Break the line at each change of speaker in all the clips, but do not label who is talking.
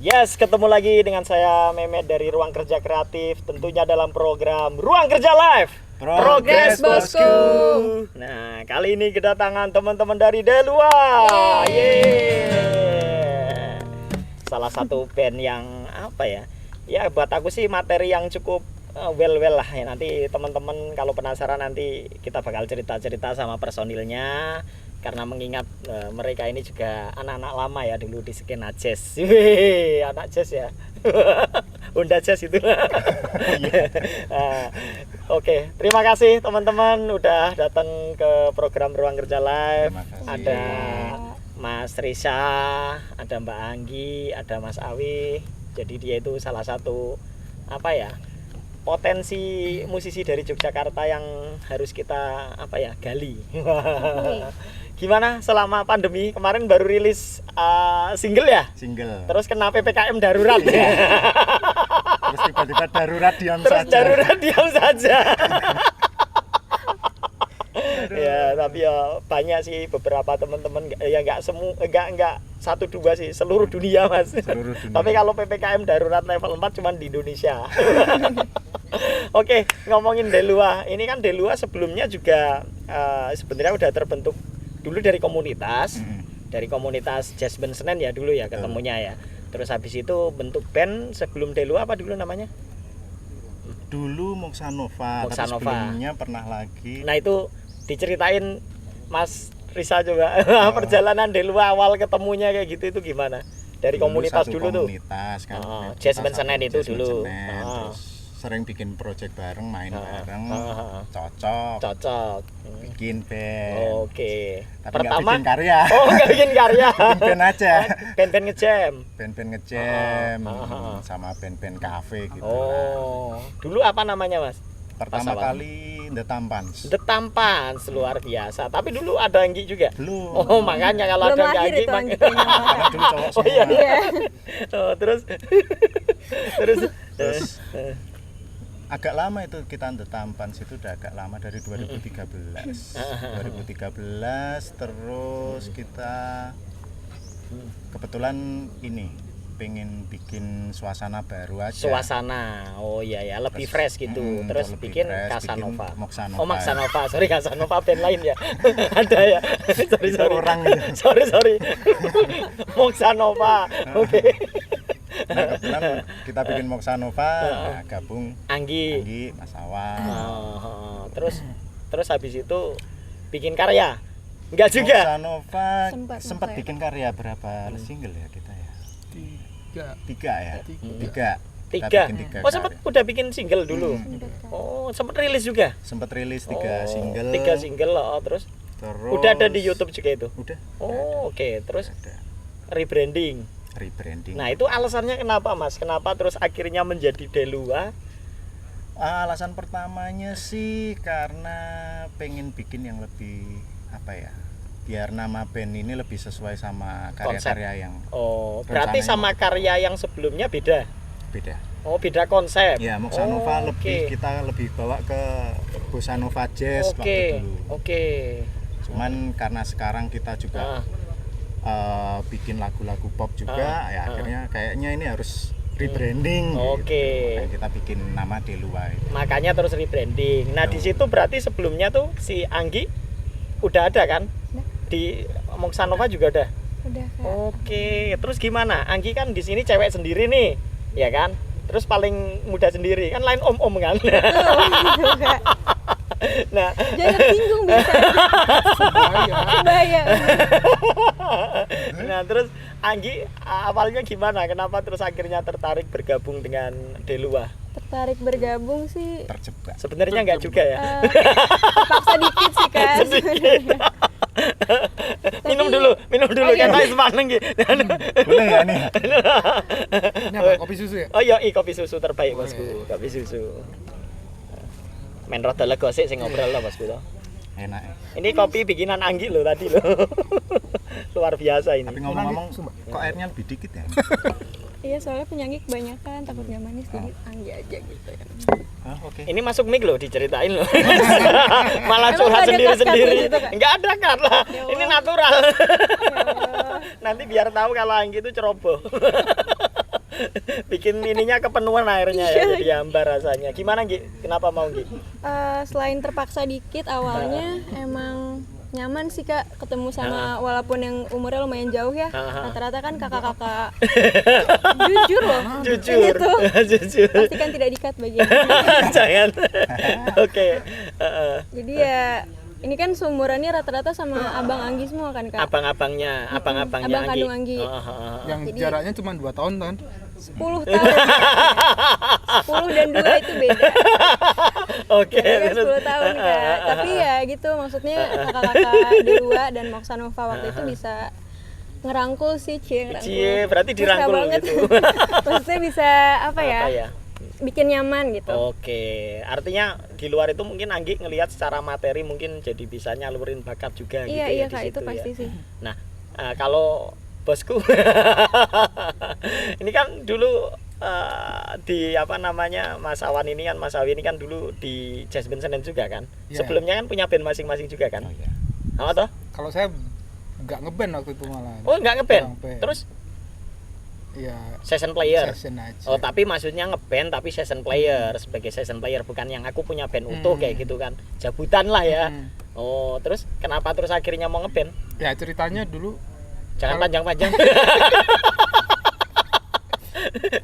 Yes, ketemu lagi dengan saya Mehmet dari Ruang Kerja Kreatif, tentunya dalam program Ruang Kerja Live.
Progres Bosku.
Nah, kali ini kedatangan teman-teman dari Delua. Yeay. Salah satu band yang apa ya? Ya buat aku sih materi yang cukup well lah ya. Nanti teman-teman kalau penasaran nanti kita bakal cerita-cerita sama personilnya. Karena mengingat mereka ini juga anak-anak lama ya dulu di skena jazz. Wih, anak jazz ya. Honda Jazz itu. Oke, terima kasih teman-teman udah datang ke program Ruang Kerja Live. Ada Mas Risa, ada Mbak Anggi, ada Mas Awi. Jadi dia itu salah satu apa ya? Potensi musisi dari Yogyakarta yang harus kita apa ya? Gali. Gimana selama pandemi kemarin baru rilis single ya?
Single.
Terus kena PPKM darurat.
Terus tiba-tiba darurat diam
Terus
saja.
darurat diam saja. Ya, tapi ya banyak sih beberapa teman-teman ya nggak satu dua sih seluruh dunia Mas.
Seluruh dunia.
Tapi kalau PPKM darurat level 4 cuman di Indonesia. Oke, ngomongin Delua. Ini kan Delua sebelumnya juga sebenarnya udah terbentuk dulu dari komunitas. Dari komunitas Jazz Band Senen ya dulu ya ketemunya ya. Terus habis itu bentuk band sebelum Delua apa dulu namanya?
Dulu Moksanova, tapi sebelumnya pernah lagi.
Nah itu diceritain Mas Risa coba perjalanan Delua awal ketemunya kayak gitu itu gimana? Dari komunitas dulu
komunitas,
tuh.
kan.
Jazz Band Senen itu dulu.
Terus sering bikin project bareng, main bareng. Cocok. Bikin band.
Oke.
Tapi
Pertama
nggak bikin karya.
Oh, nggak bikin karya.
Bikin band aja.
Band-band ngejam.
Band-band ngejam sama band-band cafe gitu.
Oh. Dulu apa namanya, Mas?
Pertama kali The Tampans.
The Tampans luar biasa. Tapi dulu ada Anggi juga.
Belum.
Oh, makanya kalau
belum
ada
lahir
Anggi
itu Anggi
Karena dulu cowok semua.
Oh iya. Oh, terus
agak lama itu kita The Tampans itu udah agak lama dari 2013. 2013 terus kita kebetulan ini pengen bikin suasana baru aja.
Suasana. Oh iya ya, lebih fresh gitu. Terus
lebih
bikin
fresh,
Casanova.
bikin Moksanova.
Oh, Moksanova. Sorry, Casanova band lain ya. Ada ya. Sorry.
Orang ya.
Sorry. Moksanova. Oke.
Nah, kebetulan kita bikin Moksanova, gabung
Anggi,
Mas Awan.
Terus habis itu bikin karya. Enggak juga.
Moksanova sempat
saya.
bikin karya berapa single ya kita ya? Tiga ya. Tiga. Kita bikin tiga
Oh, sempat
karya.
udah bikin single dulu. Oh, sempat rilis juga.
Sempat rilis tiga single.
Tiga single loh, terus udah ada di YouTube juga itu.
Udah.
Oh, oke. Terus
Ada.
rebranding. Nah, itu alasannya kenapa, Mas? Kenapa terus akhirnya menjadi Delua?
Alasan pertamanya sih karena pengen bikin yang lebih apa ya? Biar nama band ini lebih sesuai sama karya-karya yang
Oh, berarti sama karya yang sebelumnya beda.
beda.
Oh, beda konsep.
Ya, Moksanova
oke.
kita lebih bawa ke Bossa Nova Jazz waktu dulu.
Oke.
Cuman karena sekarang kita juga bikin lagu-lagu pop juga, ya akhirnya kayaknya ini harus rebranding.
Oke.
Makanya kita bikin nama Delua itu.
Makanya terus rebranding. Nah, di situ berarti sebelumnya tuh si Anggi udah ada kan?
Udah.
Di Moksanova juga ada.
Udah Kak.
Oke, terus gimana? Anggi kan di sini cewek sendiri nih, ya kan? Terus paling muda sendiri, kan lain om-om kan?
Gitu, Kak.
Nah,
Jangan tersinggung bisa. Bahaya.
nah terus Anggi awalnya gimana? Kenapa terus akhirnya tertarik bergabung dengan Delua?
Tertarik bergabung sih
Terjebak.
Sebenarnya enggak juga ya.
terpaksa dikit sih Kak.
Sedikit. Minum dulu kan Ais Maneng gitu.
Boleh ya nih?
Ini apa? Kopi susu ya?
Oh iya, kopi susu terbaik Bosku. Kopi susu. Men rada lega sik sing ngobrol lah Bosku to.
Enak ya.
Ini kopi bikinan Anggi loh tadi loh. Luar biasa ini.
Tapi ngomong-ngomong, kok airnya lebih dikit ya?
Iya soalnya penyakit kebanyakan takut nggak manis jadi Anggi aja gitu ya.
Oke.
Ini masuk mic loh, diceritain loh. Malah
Emang
curhat
nggak ada
sendiri-sendiri.
cut-cutnya gitu, Kak?
Enggak ada cut lah.
Ya
Ini
Allah.
natural.
Ya Allah.
Nanti biar tahu kalau Anggi itu ceroboh. Bikin ininya kepenuhan akhirnya ya,
Iya.
jadi hambar rasanya. Gimana Gi? Kenapa mau Gi?
Selain terpaksa dikit awalnya emang nyaman sih Kak ketemu sama walaupun yang umurnya lumayan jauh ya. Rata-rata kan kakak-kakak jujur loh.
Jujur.
Gitu.
Jujur.
Pastikan tidak dikat bagian.
Jangan. Oke.
Jadi ya ini kan seumurannya rata-rata sama Abang Anggi semua kan Kak.
Abang-abangnya
Abang kandung Anggi.
Yang
Jadi-
jaraknya cuma 2 tahun kan.
10 tahun. 10 dan 2 itu beda.
Oke.
Beda kan
terus.
10 tahun Kak. Tapi ya gitu maksudnya kakak-kakak Dewa dan Moksanova waktu itu bisa ngerangkul sih ngerangkul.
Cie, berarti
Mesra
dirangkul
banget.
gitu.
Maksudnya bisa apa ya? Bikin nyaman gitu.
Oke, artinya di luar itu mungkin Anggi ngelihat secara materi mungkin jadi bisa nyalurin bakat juga
Iya
gitu
iya
ya di
Kak, itu
situ
pasti
ya.
sih.
Nah, kalau bosku ini kan dulu di apa namanya Mas Awan ini kan Mas Awi ini kan dulu di Jazz Band Senen juga kan.
Iya.
Sebelumnya kan punya band masing-masing juga kan.
Oh, iya.
Apa toh?
Kalau saya nggak ngeband waktu itu malah.
Oh, enggak ngeband.
Kurang band.
Terus
Iya.
session player.
Session aja.
Oh, tapi maksudnya ngeband tapi session player, sebagai session player, bukan yang aku punya band utuh kayak gitu kan. Jabutan lah ya. Oh, terus kenapa terus akhirnya mau ngeband?
Ya ceritanya dulu
Jangan panjang-panjang.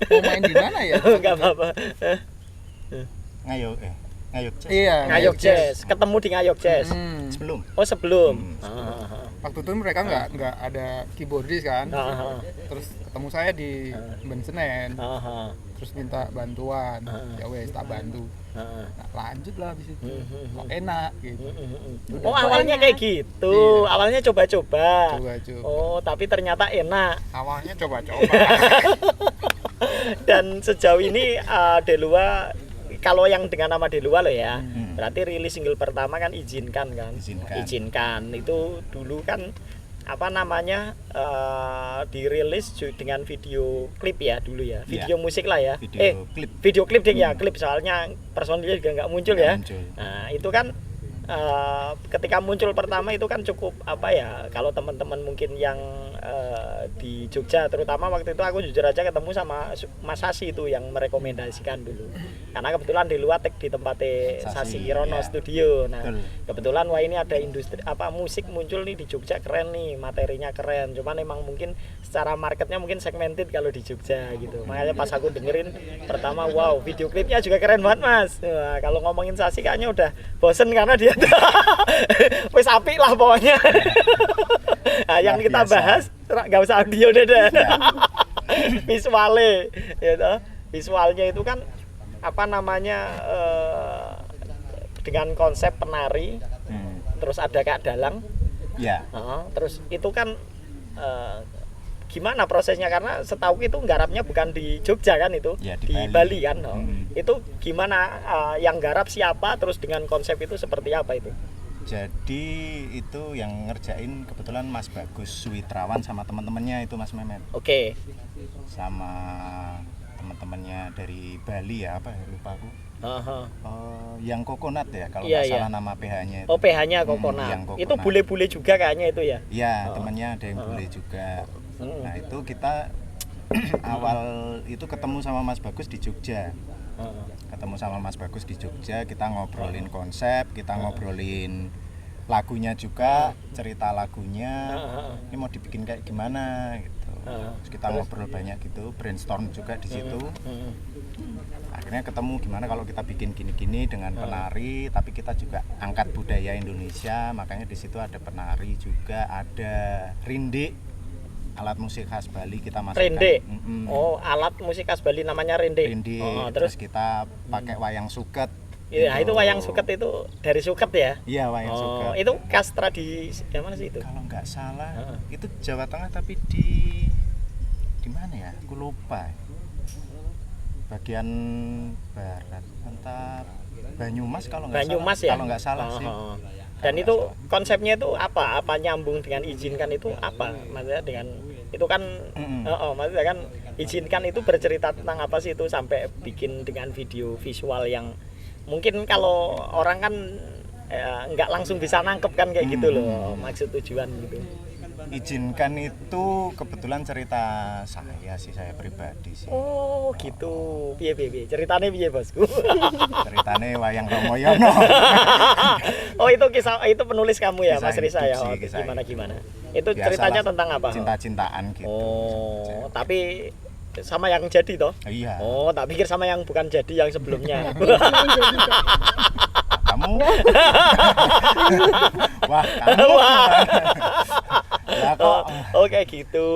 mau main di mana ya?
Enggak apa-apa.
Ngayok Jazz.
Iya.
Ngayok Jazz, ketemu di Ngayok Jazz.
Sebelum.
Oh, sebelum.
Waktu itu mereka nggak ada keyboardis kan. Terus ketemu saya di band Senen. Terus minta bantuan. Ya wes tak bantu. Nah, lanjut lah habis itu. Kok enak gitu.
Oh, awalnya kayak gitu.
Iya.
Awalnya coba-coba.
Coba-coba.
Oh, tapi ternyata enak.
Awalnya coba-coba.
Dan sejauh ini Delua, kalau yang dengan nama Delua loh ya, berarti rilis single pertama kan Izinkan kan. Izinkan itu dulu kan apa namanya dirilis dengan video klip ya dulu ya, video musik lah ya, video klip deh ya, klip soalnya personilnya juga nggak muncul ya. Nah itu kan ketika muncul pertama itu kan cukup apa ya, kalau teman-teman mungkin yang di Jogja terutama waktu itu aku jujur aja ketemu sama Mas Sasi itu yang merekomendasikan dulu, karena kebetulan di luar tek di tempatnya Sasi Kirono studio. Nah kebetulan wah ini ada industri apa musik muncul nih di Jogja, keren nih, materinya keren, cuman emang mungkin secara marketnya mungkin segmented kalau di Jogja gitu. Makanya pas aku dengerin pertama, wow video klipnya juga keren banget Mas. Nah, kalau ngomongin Sasi kayaknya udah bosen karena dia wes apik lah pokoknya. Nah, yang kita bahas nggak usah audio deh. Visualnya gitu. Visualnya itu kan apa namanya dengan konsep penari, terus ada Kak Dalang.
Ya.
Terus itu kan gimana prosesnya, karena setahu itu nggarapnya bukan di Jogja kan itu,
ya,
di Bali kan. Itu gimana yang garap siapa, terus dengan konsep itu seperti apa itu?
Jadi itu yang ngerjain kebetulan Mas Bagus Suwitrawan sama teman-temannya itu Mas Memet.
Oke.
Sama teman-temannya dari Bali ya, apa ya, lupa aku. Yang Kokonat ya kalau nggak salah nama PH-nya itu.
Oh, PH-nya Kokonat. Itu bule-bule juga kayaknya itu ya?
Iya, temannya ada yang bule juga. Nah itu kita awal itu ketemu sama Mas Bagus di Jogja. Ketemu sama Mas Bagus di Jogja, kita ngobrolin konsep, kita ngobrolin lagunya juga, cerita lagunya, ini mau dibikin kayak gimana gitu. Terus kita ngobrol banyak gitu, brainstorm juga di situ. Akhirnya ketemu gimana kalau kita bikin gini-gini dengan penari, tapi kita juga angkat budaya Indonesia, makanya di situ ada penari juga, ada rinde, alat musik khas Bali kita masukkan.
Rinde. Oh, alat musik khas Bali namanya rinde.
Rinde. Terus kita pakai wayang suket.
Iya, itu wayang suket itu dari suket ya?
Iya, wayang suket.
Itu khas tradisi mana sih itu?
Kalau nggak salah, itu Jawa Tengah tapi di mana ya? Aku lupa. Bagian barat, entah Banyumas kalau nggak
Banyumas
salah.
Ya?
Kalau nggak salah sih.
Dan itu konsepnya itu apa? Apa nyambung dengan Izinkan itu apa? Maksudnya dengan itu kan maksudnya kan Izinkan itu bercerita tentang apa sih itu sampai bikin dengan video visual yang mungkin kalau orang kan nggak langsung bisa nangkep kan kayak gitu loh, maksud tujuan gitu.
Izinkan itu kebetulan cerita saya pribadi sih.
Oh gitu. Piye ceritane piye bosku?
Ceritane Wayang Ramayana.
Oh itu kisah, itu penulis kamu ya
Kisah
Mas Risa ya?
hidup
Oh,
sih, kisah
gimana? Itu
Biasalah,
ceritanya tentang apa?
Cinta-cintaan gitu.
Oh tapi sama yang jadi toh?
Iya.
Oh tak pikir sama yang bukan jadi yang sebelumnya.
Kamu? Wah, kamu? Ya kok.
Oh kayak gitu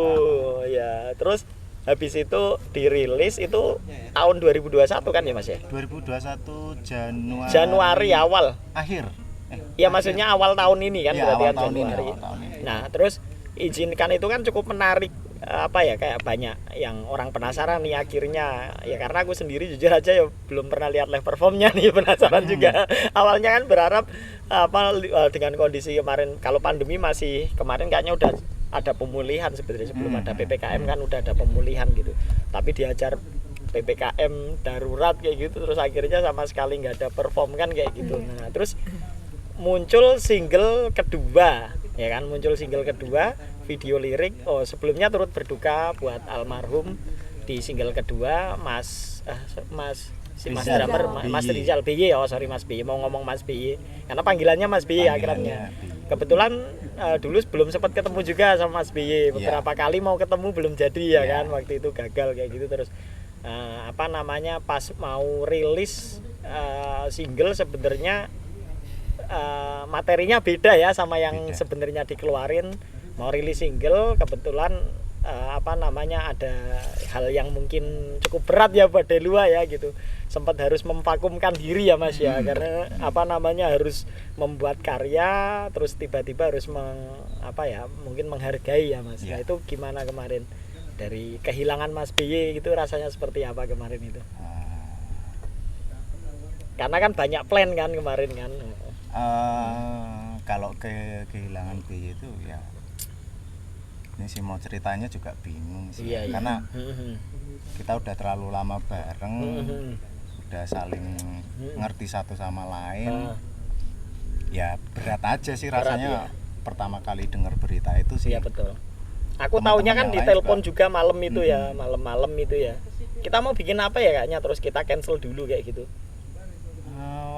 ya. Terus habis itu dirilis itu tahun 2021 kan ya Mas ya?
2021
Januari awal.
Akhir.
Ya maksudnya awal tahun ini kan
Iya,
berarti
awal
kan
tahun ini,
Januari.
awal tahun ini.
Nah, terus izinkan itu kan cukup menarik, apa ya, kayak banyak yang orang penasaran nih akhirnya. Ya karena aku sendiri jujur aja ya belum pernah lihat live performnya nih, penasaran juga. Awalnya kan berharap dengan kondisi kemarin, kalau pandemi masih kemarin kayaknya udah ada pemulihan sebenarnya, sebelum ada PPKM kan udah ada pemulihan gitu. Tapi diajar PPKM darurat kayak gitu, terus akhirnya sama sekali nggak ada perform kan kayak gitu. Nah, terus muncul single kedua, ya kan, muncul single kedua, video lirik. Oh, sebelumnya turut berduka buat almarhum di single kedua, Mas
Rizal.
drummer, Mas Rizal BY. Oh sorry Mas BY, mau ngomong Mas BY karena panggilannya Mas BY akhirnya. Kebetulan dulu belum sempat ketemu juga sama Mas BY, beberapa kali mau ketemu belum jadi ya kan, waktu itu gagal kayak gitu. Terus pas mau rilis single sebenarnya materinya beda ya sama yang sebenarnya dikeluarin. Mau rilis single kebetulan ada hal yang mungkin cukup berat ya buat Delua ya gitu. Sempat harus memvakumkan diri ya Mas ya, karena harus membuat karya terus tiba-tiba harus mungkin menghargai ya Mas. Nah, itu gimana kemarin dari kehilangan Mas BY gitu, rasanya seperti apa kemarin itu? Karena kan banyak plan kan kemarin kan.
Kalau kehilangan BY itu ya, ini sih mau ceritanya juga bingung sih, karena kita udah terlalu lama bareng, udah saling ngerti satu sama lain. Ya berat aja sih rasanya pertama kali dengar berita itu sih.
Iya betul. Aku taunya kan di telepon juga malam itu ya, malam-malam itu ya. Kita mau bikin apa ya kayaknya, terus kita cancel dulu kayak gitu.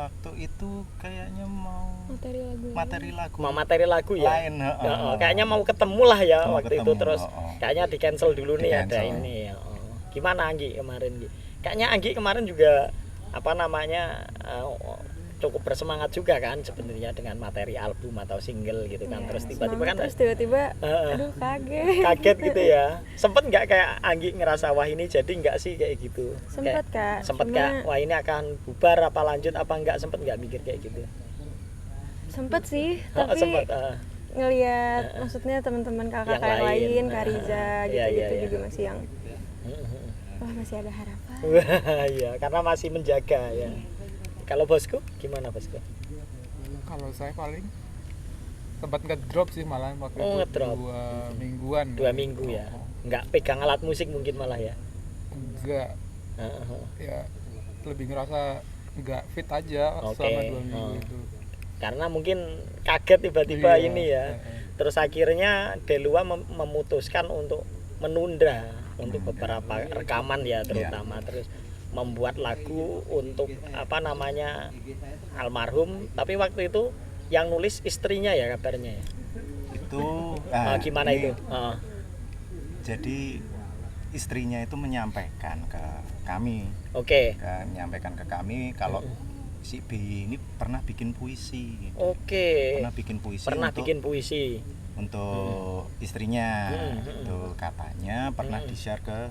Waktu itu kayaknya mau materi lagu ya. Lain,
kayaknya mau ketemu lah ya waktu itu, terus kayaknya di cancel dulu nih ada ini ya. Gimana Anggi kemarin? Kayaknya Anggi kemarin juga cukup bersemangat juga kan sebenarnya dengan materi album atau single gitu kan. Terus tiba-tiba
aduh
kaget gitu ya. Sempet nggak kayak Anggi ngerasa wah ini jadi nggak sih kayak gitu?
Sempet
wah ini akan bubar apa lanjut apa nggak, sempet nggak mikir kayak gitu?
Sempet sih, tapi ngelihat maksudnya teman-teman kakak yang lain, Kariza gitu juga masih yang masih ada harapan.
Iya, karena masih menjaga ya. Kalau bosku gimana bosku?
Kalau saya paling sempat ngedrop sih malah waktu itu
ngedrop.
2 mingguan.
2 minggu ya. Nggak pegang alat musik mungkin malah ya.
Enggak. Ya lebih ngerasa nggak fit aja selama 2 minggu itu.
Karena mungkin kaget tiba-tiba ini ya. Terus akhirnya Delua memutuskan untuk menunda untuk beberapa rekaman ya terutama. Terus membuat lagu untuk almarhum, tapi waktu itu yang nulis istrinya ya kabarnya ya.
Itu
gimana itu?
Jadi istrinya itu menyampaikan ke kami. Menyampaikan ke kami kalau si B ini pernah bikin puisi. Pernah bikin puisi untuk istrinya. Itu katanya pernah di-share ke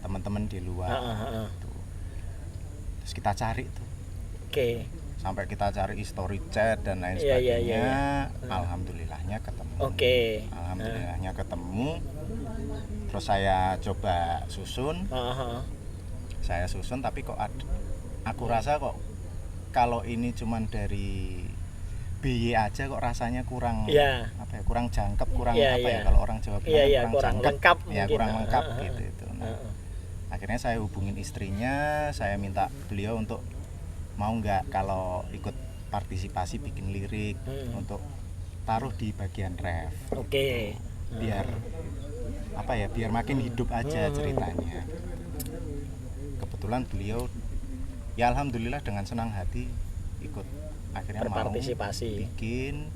teman-teman di luar. Terus kita cari tuh. Sampai kita cari history chat dan lain sebagainya. Alhamdulillahnya ketemu. Alhamdulillahnya ketemu. Terus saya coba susun. Saya susun tapi kok aku rasa kok kalau ini cuman dari BY aja kok rasanya kurang kurang jangkep, kurang kalau orang Jawa bilang kurang
lengkap
kurang lengkap gitu itu. Akhirnya saya hubungin istrinya, saya minta beliau untuk mau nggak kalau ikut partisipasi bikin lirik untuk taruh di bagian ref. biar apa ya, biar makin hidup aja ceritanya. Kebetulan beliau ya alhamdulillah dengan senang hati ikut, akhirnya mau
berpartisipasi,
bikin,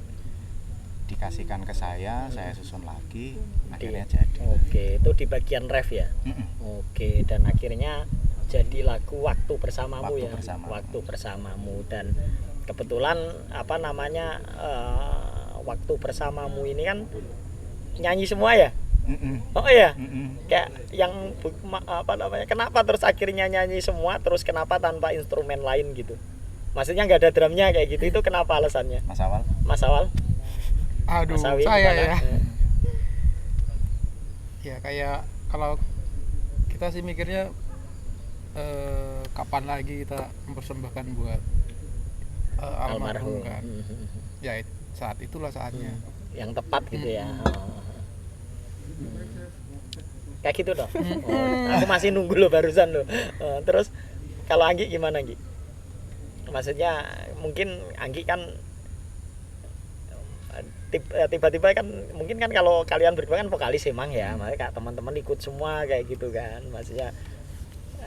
dikasihkan ke saya susun lagi, akhirnya jadi.
Oke, itu di bagian ref ya. Oke, dan akhirnya jadi lagu Waktu Bersamamu ya. Waktu Bersamamu. Dan kebetulan apa namanya Waktu Bersamamu ini kan nyanyi semua ya. Oh iya, kayak yang apa namanya, kenapa terus akhirnya nyanyi semua, terus kenapa tanpa instrumen lain gitu? Maksudnya nggak ada drumnya kayak gitu, itu kenapa alasannya? Mas Awal?
Aduh,
Mas
saya
gimana?
ya. Ya kayak kalau kita sih mikirnya kapan lagi kita mempersembahkan buat almarhum kan. Ya saat itulah saatnya.
Yang tepat gitu ya. Kayak gitu dong. Aku masih nunggu lo barusan lo. Terus kalau Anggi gimana Anggi? Maksudnya mungkin Anggi kan tiba-tiba kan, mungkin kan kalau kalian berdua kan vokalis emang ya, makanya kayak teman-teman ikut semua kayak gitu kan. Maksudnya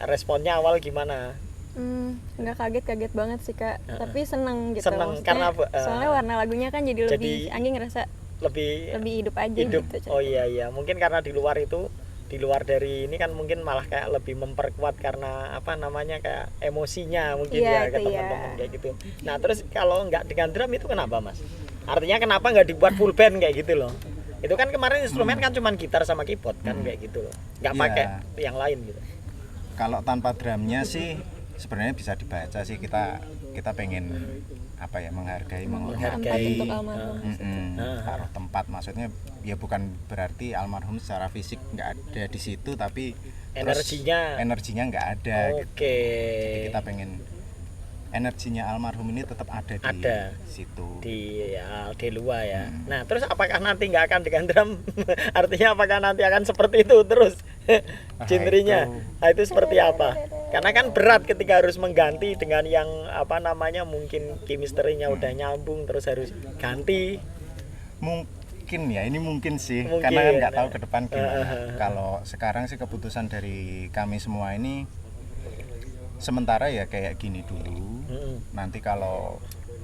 responnya awal gimana?
Nggak kaget banget sih Kak, tapi seneng gitu.
Seneng karena
soalnya warna lagunya kan jadi lebih, Anggi ngerasa lebih hidup aja gitu.
Oh iya, mungkin karena di luar dari ini kan mungkin malah kayak lebih memperkuat karena apa namanya, kayak emosinya mungkin ya ke teman-teman kayak gitu. Nah terus kalau nggak dengan drum itu kenapa Mas? Artinya kenapa nggak dibuat full band kayak gitu loh? Itu kan kemarin instrumen kan cuman gitar sama keyboard kan kayak gitu loh, nggak pakai yang lain gitu.
Kalau tanpa drumnya sih sebenarnya bisa dibaca sih, kita pengen apa ya, menghargai
untuk almarhum.
Taruh tempat, maksudnya ya bukan berarti almarhum secara fisik nggak ada di situ, tapi energinya nggak ada.
Oke.
Gitu. Jadi kita pengen energinya almarhum ini tetap ada di situ,
di luar ya. Nah terus apakah nanti nggak akan dengan drum? Artinya apakah nanti akan seperti itu terus genrenya? Nah, itu seperti apa? Karena kan berat ketika harus mengganti dengan yang apa namanya, mungkin chemistry-nya udah nyambung terus harus ganti.
Mungkin ya, ini mungkin sih, karena kan nggak tahu ke depan gimana. Kalau sekarang sih keputusan dari kami semua ini sementara ya kayak gini dulu. Nanti kalau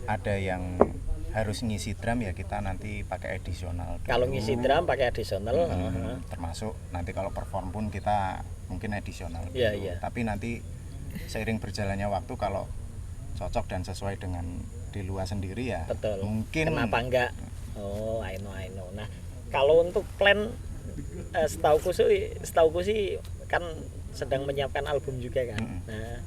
ada yang harus ngisi drum ya kita nanti pakai additional dulu.
Kalau ngisi drum pakai additional,
termasuk nanti kalau perform pun kita mungkin additional dulu. Tapi nanti seiring berjalannya waktu kalau cocok dan sesuai dengan di luar sendiri ya.
Betul.
Mungkin
kenapa enggak? Oh, I know. Nah, kalau untuk plan setauku sih kan sedang menyiapkan album juga kan. Nah,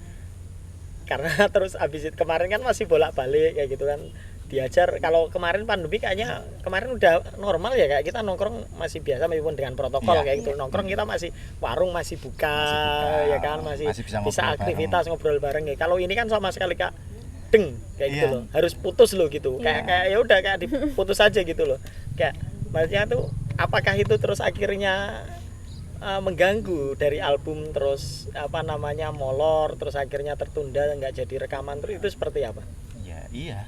karena terus abis itu kemarin kan masih bolak-balik kayak gitu kan, diajar. Kalau kemarin pandemi kayaknya kemarin udah normal ya, kayak kita nongkrong masih biasa meskipun dengan protokol kayak gitu. Nongkrong kita masih, warung masih buka ya kan, masih bisa aktivitas ngobrol bareng ya. Kalau ini kan sama sekali Kak kayak gitu loh, harus putus loh gitu. Kayak ya udah kayak diputus aja gitu loh. Kayak maksudnya tuh apakah itu terus akhirnya mengganggu dari album, terus apa namanya molor, terus akhirnya tertunda nggak jadi rekaman, terus itu seperti apa?
Iya.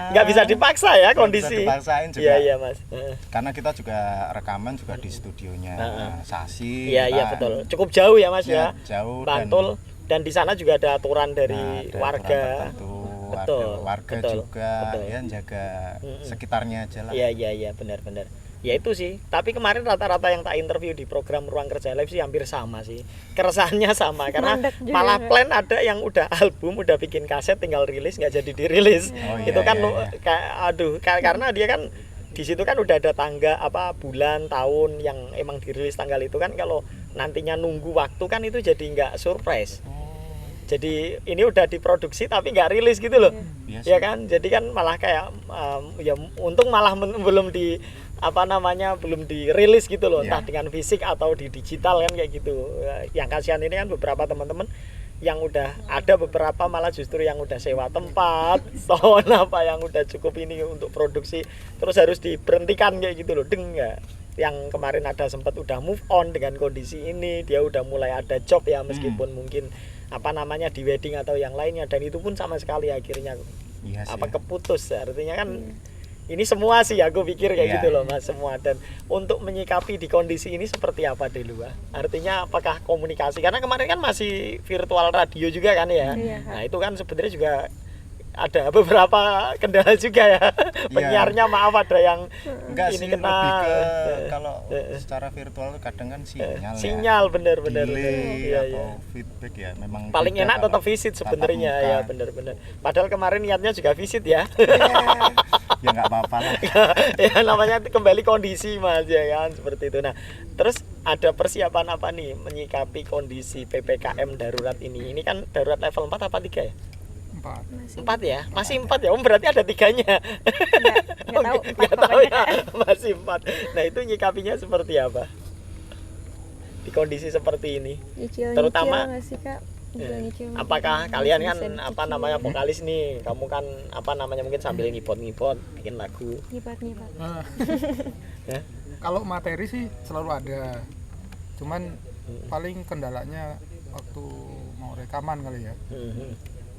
Nggak bisa dipaksa ya kondisi.
Bisa dipaksain juga.
Iya Mas.
Karena kita juga rekaman juga di studionya Sasi.
Iya betul. Cukup jauh ya Mas ya.
Jauh.
Bantul dan di sana juga ada aturan dari warga.
Warga juga ya, jaga sekitarnya aja lah.
Iya benar. Ya itu sih, tapi kemarin rata-rata yang tak interview di program Ruang Kerja Live sih hampir sama sih, keresahannya sama, karena malah plan ada yang udah album, udah bikin kaset, tinggal rilis nggak jadi dirilis. Itu kan karena dia kan di situ kan udah ada tangga apa bulan tahun yang emang dirilis tanggal itu kan, kalau nantinya nunggu waktu kan itu jadi nggak surprise. Jadi ini udah diproduksi tapi nggak rilis gitu loh, ya kan? Jadi kan malah kayak ya untung malah belum dirilis gitu loh, entah dengan fisik atau di digital kan kayak gitu. Yang kasihan ini kan beberapa teman-teman yang udah ada, beberapa malah justru yang udah sewa tempat, tahun apa yang udah cukup ini untuk produksi, terus harus diberhentikan kayak gitu loh, yang kemarin ada sempat udah move on dengan kondisi ini, dia udah mulai ada job ya, meskipun mungkin di wedding atau yang lainnya, dan itu pun sama sekali akhirnya keputus. Artinya kan Ini semua sih aku pikir kayak
Iya.
gitu loh Mas, semua. Dan untuk menyikapi di kondisi ini seperti apa Delua? Artinya apakah komunikasi, karena kemarin kan masih virtual radio juga kan ya.
Iya.
Nah itu kan sebenarnya juga ada beberapa kendala juga ya. Penyiarnya maaf ada yang
Enggak
ini
sih,
kena
lebih ke kalau secara virtual tuh kadang kan sinyal,
sinyal bener-bener.
delay
Iya,
atau
iya.
feedback ya memang
Paling
beda
enak
kalau
tetap visit
tatap
sebenarnya
muka.
ya, bener-bener. Padahal kemarin niatnya juga visit ya.
Ya nggak apa-apa lah.
Ya namanya kembali kondisi Mas ya kan, seperti itu. Nah terus ada persiapan apa nih menyikapi kondisi PPKM darurat ini? Ini kan darurat level 4 apa 3 ya?
4.
4 ya? Masih 4 ya? Berarti ada 3-nya.
Nggak tahu,
Nggak
empat
tahu ya,
pokoknya.
masih 4. Nah itu nyikapinya seperti apa? Di kondisi seperti ini.
Nyicil
Terutama-
nggak sih kak? Nyicil.
Apakah kalian kan
Bisa dicicil.
apa namanya vokalis nih, kamu kan apa namanya mungkin sambil ngipot-ngipot bikin lagu.
Nyipat.
Nah,
Ya?
kalau materi sih selalu ada. Cuman paling kendalanya waktu mau rekaman kali ya.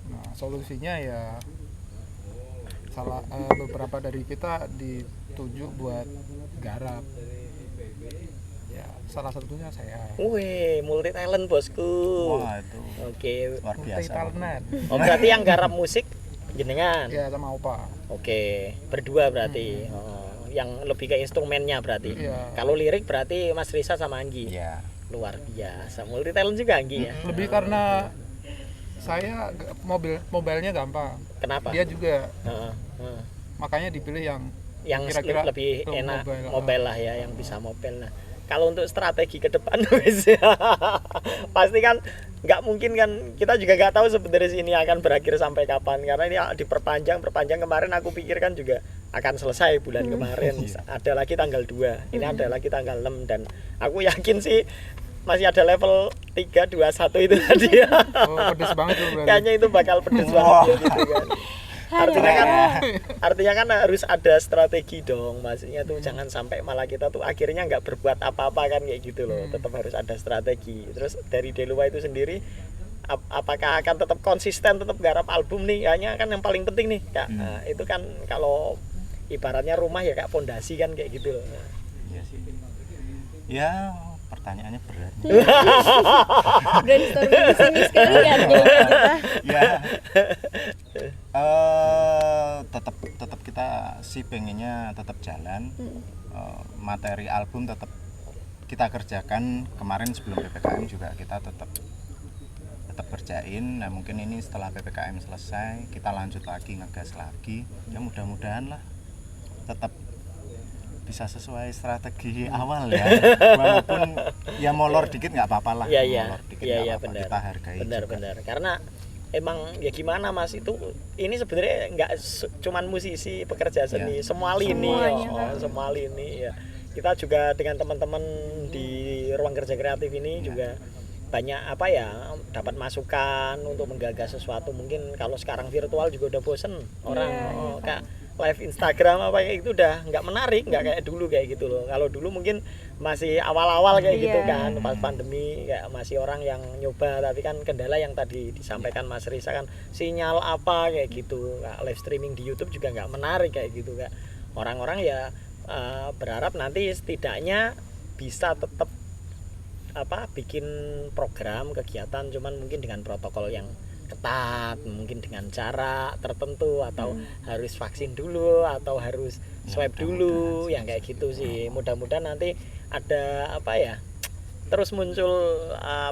Nah, solusinya ya beberapa dari kita dituju buat garap. Ya, salah satunya saya.
Wih, multi talent bosku.
Wah itu
Oke.
luar biasa.
Multi-talented.
Oh berarti yang garap musik jenengan.
Ya sama Opa.
Oke, berdua berarti. Oh, yang lebih ke instrumennya berarti.
Iya.
Kalau lirik berarti Mas Risa sama Anggi.
Ya.
Luar biasa. Multi talent juga Anggi ya.
Lebih karena saya mobilnya gampang.
Kenapa?
Dia juga,
Heeh, heeh.
makanya dipilih yang
Yang
kira-kira
lebih
low
enak
mobile.
mobile lah ya, yang bisa mobile. Nah, kalau untuk strategi ke depan wis, pasti kan nggak mungkin kan, kita juga nggak tahu sebenarnya ini akan berakhir sampai kapan, karena ini diperpanjang kemarin aku pikir kan juga akan selesai bulan kemarin. Ada lagi tanggal 2, ini ada lagi tanggal 6, dan aku yakin sih masih ada level 3, 2, 1 itu tadi ya.
Oh, pedes banget tuh berarti.
Kayaknya itu bakal pedes banget ya, gitu kan. Artinya kan harus ada strategi dong, maksudnya tuh jangan sampai malah kita tuh akhirnya nggak berbuat apa-apa kan kayak gitu loh. Tetap harus ada strategi. Terus dari Delua itu sendiri apakah akan tetap konsisten tetap garap album nih, hanya kan yang paling penting nih Kak. Nah, itu kan kalau ibaratnya rumah ya Kak, fondasi kan kayak gitu loh.
Iya sih. Ya pertanyaannya berat.
Brainstorming di sini sekali ya jadinya kita.
Ya. Tetap kita sih pengennya tetap jalan. Materi album tetap kita kerjakan. Kemarin sebelum PPKM juga kita tetap kerjain. Nah mungkin ini setelah PPKM selesai kita lanjut lagi, ngegas lagi. Ya mudah-mudahan lah tetap bisa sesuai strategi awal ya. Walaupun ya molor dikit nggak apa-apa lah.
Iya,
Molor dikit
iya,
nggak
iya,
apa-apa.
benar.
Kita hargai juga.
Benar. Karena emang ya gimana Mas, itu ini sebenarnya nggak cuman musisi, pekerja seni, semua lini
Semuanya,
ya.
Kak.
Semua lini ya. Kita juga dengan teman-teman di ruang kerja kreatif ini juga banyak apa ya, dapat masukan untuk menggagas sesuatu. Mungkin kalau sekarang virtual juga udah bosen orang. Kak, live Instagram apa kayak itu udah nggak menarik, nggak kayak dulu kayak gitu loh. Kalau dulu mungkin masih awal-awal kayak gitu kan, pas pandemi kayak masih orang yang nyoba, tapi kan kendala yang tadi disampaikan Mas Risa kan, sinyal apa kayak gitu. Kak, live streaming di YouTube juga nggak menarik kayak gitu Kak. Orang-orang ya berharap nanti setidaknya bisa tetap bikin program kegiatan, cuman mungkin dengan protokol yang ketat, mungkin dengan cara tertentu, atau harus vaksin dulu atau harus swab dulu, yang kayak gitu sih. Mudah-mudahan nanti ada terus muncul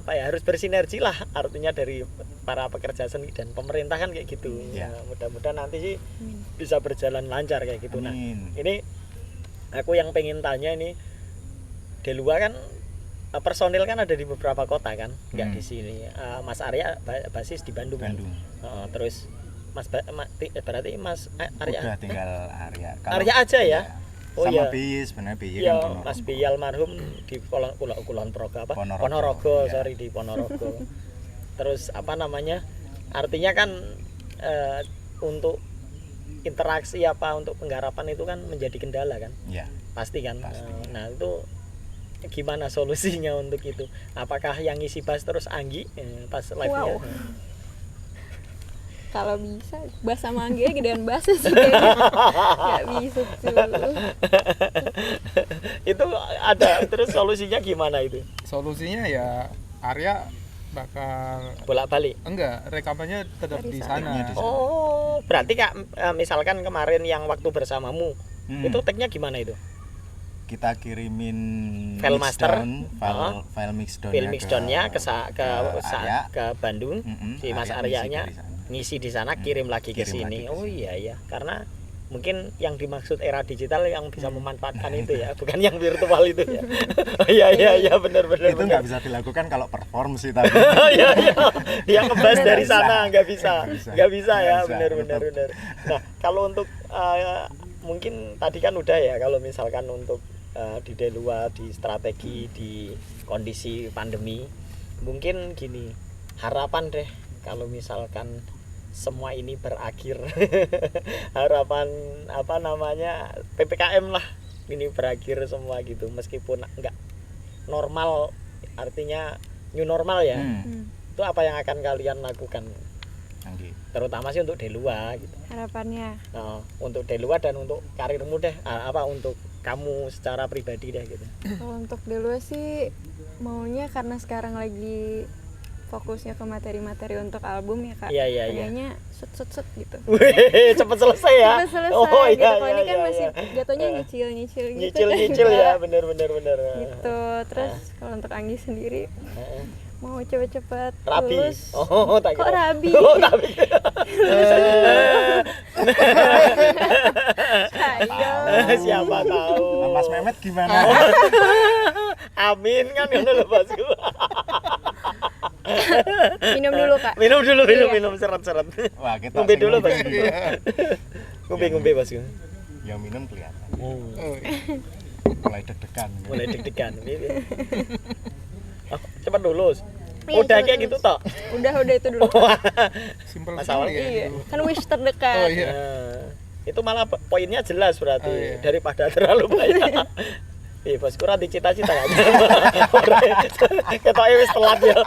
harus bersinergi lah, artinya dari para pekerja seni dan pemerintah kan kayak gitu.
Ya.
Mudah-mudahan nanti sih bisa berjalan lancar kayak gitu. Nah,
Amin.
ini aku yang pengen tanya ini, Delua kan personil kan ada di beberapa kota kan, nggak di sini. Mas Arya basis di Bandung.
Bandung.
Terus berarti Mas Arya
Udah tinggal Arya.
Arya aja ya? Oh
sama
iya.
Biyi, sebenarnya Biyi
Iya,
kan Ponorogo.
Mas Biyi almarhum di Kulon Progo apa?
Ponorogo, iya.
Sorry, di Ponorogo. Terus artinya kan untuk interaksi untuk penggarapan itu kan menjadi kendala kan?
Iya.
Pasti kan.
Pasti.
Nah, itu gimana solusinya untuk itu? Apakah yang ngisi bass terus Anggi pas live-nya?
Wow. Kalau bisa bass sama Anggi gedean bass sih kayaknya. Nggak bisa tuh.
Itu ada, terus solusinya gimana itu?
Solusinya ya Arya bakal
Bolak-balik.
enggak, rekamannya tetap
Dari
di
sana.
sana.
Oh, berarti Kak, misalkan kemarin yang waktu bersamamu, itu tag-nya gimana itu?
Kita kirimin
File master,
file mixdown
Film mixdown-nya ke
Arya.
ke Bandung, si Mas
Arya
Aryanya ngisi di sana, kirim lagi ke
Kirim
sini.
lagi ke
Oh iya ya, karena mungkin yang dimaksud era digital yang bisa memanfaatkan itu ya, bukan yang virtual itu ya. Oh iya benar.
Itu nggak bisa dilakukan kalau perform sih tapi.
Iya. Dia ngebahas dari
Nggak
sana
bisa.
nggak bisa ya,
Nggak bisa,
benar. Nah, kalau untuk mungkin tadi kan udah ya, kalau misalkan untuk di Delua, di strategi, di kondisi pandemi, mungkin gini, harapan deh kalau misalkan semua ini berakhir. Harapan apa namanya, PPKM lah ini berakhir semua gitu, meskipun enggak normal, artinya new normal ya. Itu apa yang akan kalian lakukan,
Anggi.
terutama sih untuk Delua gitu.
Harapannya
Nah, untuk Delua dan untuk karirmu deh, apa untuk kamu secara pribadi deh gitu.
kalau untuk dulu sih maunya karena sekarang lagi fokusnya ke materi-materi untuk album ya Kak.
Iya.
Kayaknya set gitu.
Wih, cepet selesai ya.
Cepet selesai
Oh
gitu.
iya.
Kalau ini kan masih
iya.
jatuhnya nyicil gitu.
Nyicil
kan.
ya, bener.
Gitu. Terus kalau untuk Anggi sendiri mau cepet-cepet
Rabi.
lulus.
Oh, tak
Kok
kira.
rabi?
Oh, rabi.
Ayo.
Siapa tahu.
Nah, Mas Mehmet gimana?
Amin kan ngono lho Bosku.
Minum dulu Kak.
Minum dulu,
Iya.
minum seret-seret.
Wah, kita
Ngombe
sing
dulu,
ngombe.
Bos. Ngombe Bosku.
Yang minum kelihatan.
Oh,
Mulai deg-degan.
Mulai deg-degan. Oh, cepat lulus.
Iya,
Udah
cepet
kayak
lulus.
gitu toh.
Udah itu dulu.
simpel
Masalah
sekali ya.
Iya.
itu.
Kan wish terdekat.
Oh iya.
Nah, itu malah poinnya jelas berarti,
Oh, iya.
daripada terlalu banyak. Ih, Bosku ra cita-cita kan. Ketoke wis telat ya.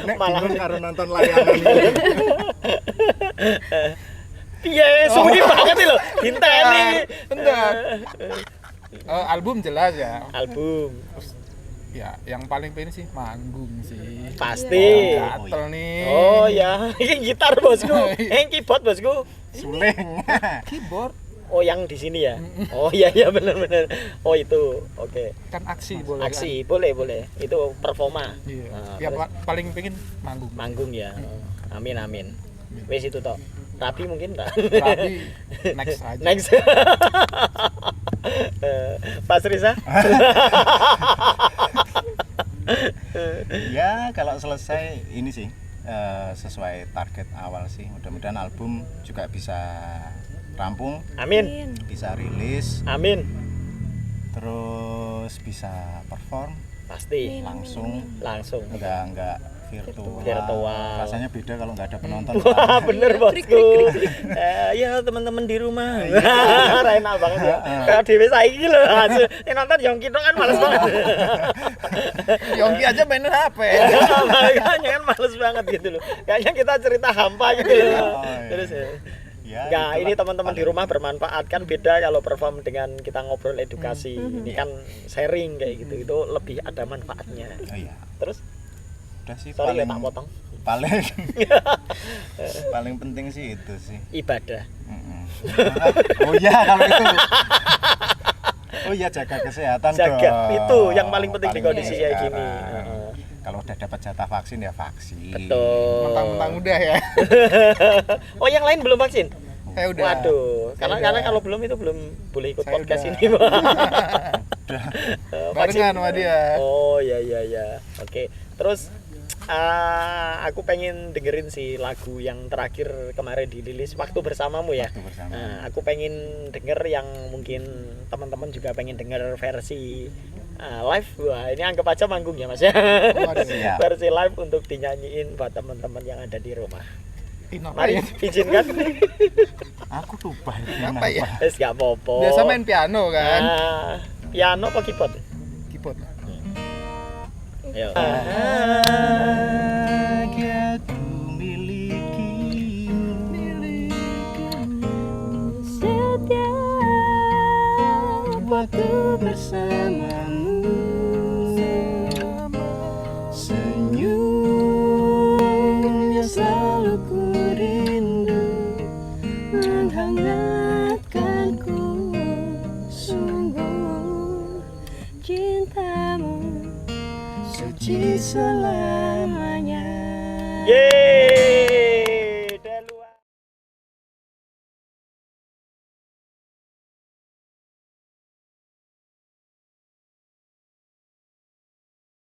Nek
Malah-
bingung karo nonton layangan ini.
Piye sudi banget iki lho. Dinteni.
Bentar. Album jelas ya.
Album
Ya, yang paling pengen sih manggung sih.
pasti.
Gatel nih.
Oh ya, ini gitar Bosku. Keyboard Bosku.
Suling.
Keyboard
Oh, yang di sini ya. Oh iya benar. Oh itu. Oke.
kan aksi boleh.
Aksi boleh. Itu performa.
Kan? Iya.
Nah,
Ya
terus
paling pengen manggung.
manggung ya. Amin. Wes itu toh. Rapi mungkin enggak?
Tapi next aja.
Next. Pas Risa.
Ya, kalau selesai ini sih sesuai target awal sih. Mudah-mudahan album juga bisa rampung,
Amin.
bisa rilis,
Amin.
terus bisa perform
Pasti.
langsung,
Langsung.
enggak virtual. Rasanya beda kalau nggak ada penonton.
Wah, bener Bosku. Ya teman-teman di rumah. Enak banget ya. Kayak dhewe saiki lho. Yang nonton Yongki dong kan males banget.
Yongki aja main HP.
Makanya kan males banget gitu loh. Kayaknya kita cerita hampa gitu loh.
Oh, iya.
Terus ya.
Ya,
Enggak,
itulah
ini teman-teman di
paling-
rumah bermanfaat kan, beda kalau perform dengan kita ngobrol edukasi. Ini kan sharing kayak gitu. Itu lebih ada manfaatnya.
Oh iya.
Terus
Udah sih
sorry ya
paling
tak potong.
paling paling penting sih itu sih.
Ibadah.
Mm-mm. Oh iya kalau itu. Oh iya, jaga kesehatan
Jaga
dong.
itu yang paling penting di
Paling
kondisi
penting
kayak gini.
sekarang.
Heeh.
Kalau udah dapat jatah vaksin ya vaksin.
Betul.
Mentang-mentang udah ya.
Oh, yang lain belum vaksin?
Saya udah.
Waduh, karena
Saya
karena
udah.
kalau belum itu belum boleh ikut
Saya
podcast
udah.
ini, Pak.
Barengan sama dia.
Oh, ya. Oke. Terus aku pengen dengerin sih lagu yang terakhir kemarin dirilis Waktu Bersamamu ya.
Waktu Bersama.
Nah, aku pengen denger yang mungkin teman-teman juga pengen denger versi live. Wah, ini anggap aja manggung ya Mas ya.
Waduh.
Siap.
Versi live untuk dinyanyiin buat teman-teman yang ada di rumah.
Kenapa
Mari
ya?
izinkan.
Aku lupa itu
Apa ya?
Wes gak apa-apa.
Biasa main piano kan?
Piano apa keyboard?
Keyboard.
Ayo.
Bahagia ku milikimu,
Setiap waktu bersamamu,
senyumnya selalu ku rindu,
menghangatkanku. Sungguh cintamu suci selamanya.
Yeay.